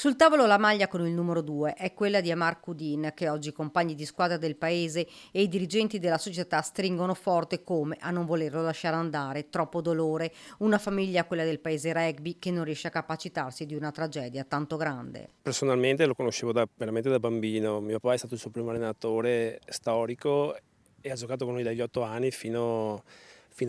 Sul tavolo la maglia con il numero 2 è quella di Amar Kudin, che oggi i compagni di squadra del paese e i dirigenti della società stringono forte come a non volerlo lasciare andare, troppo dolore, una famiglia, quella del paese rugby, che non riesce a capacitarsi di una tragedia tanto grande. Personalmente lo conoscevo veramente da bambino. Mio papà è stato il suo primo allenatore storico e ha giocato con noi dagli 8 anni fino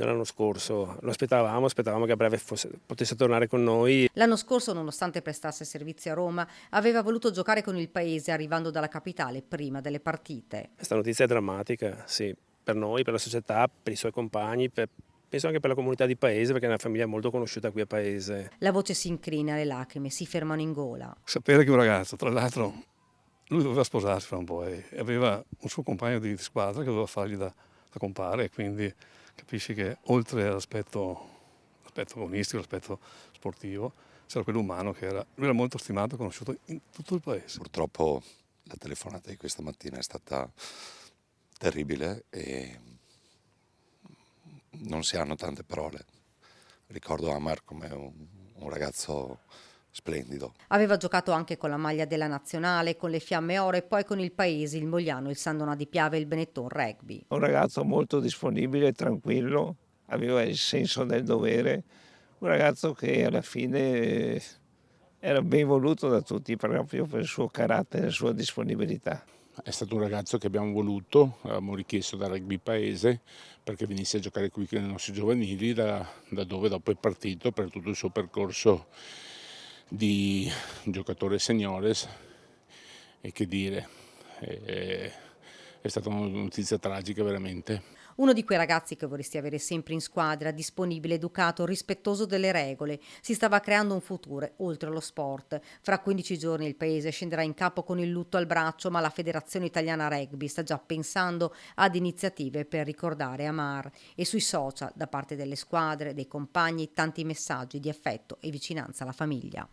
all'anno scorso. Aspettavamo che a breve potesse tornare con noi. L'anno scorso, nonostante prestasse servizio a Roma, aveva voluto giocare con il paese arrivando dalla capitale prima delle partite. Questa notizia è drammatica, sì, per noi, per la società, per i suoi compagni, penso anche per la comunità di paese, perché è una famiglia molto conosciuta qui a paese. La voce si incrina, le lacrime si fermano in gola. Sapere che un ragazzo, tra l'altro, lui doveva sposarsi fra un po' e aveva un suo compagno di squadra che doveva fargli da compare, e quindi capisci che oltre l'aspetto agonistico, l'aspetto sportivo, c'era quello umano lui era molto stimato e conosciuto in tutto il paese. Purtroppo la telefonata di questa mattina è stata terribile e non si hanno tante parole. Ricordo Amar come un ragazzo splendido. Aveva giocato anche con la maglia della nazionale, con le Fiamme Oro e poi con il paese, il Mogliano, il Sandona di Piave e il Benetton Rugby. Un ragazzo molto disponibile, tranquillo, aveva il senso del dovere, un ragazzo che alla fine era ben voluto da tutti proprio per il suo carattere e la sua disponibilità. È stato un ragazzo che abbiamo voluto, avevamo richiesto dal rugby paese perché venisse a giocare qui con i nostri giovanili, da dove dopo è partito per tutto il suo percorso di giocatore seniores. E che dire, è stata una notizia tragica veramente. Uno di quei ragazzi che vorresti avere sempre in squadra, disponibile, educato, rispettoso delle regole. Si stava creando un futuro, oltre allo sport. Fra 15 giorni il paese scenderà in campo con il lutto al braccio, ma la Federazione Italiana Rugby sta già pensando ad iniziative per ricordare Amar. E sui social, da parte delle squadre, dei compagni, tanti messaggi di affetto e vicinanza alla famiglia.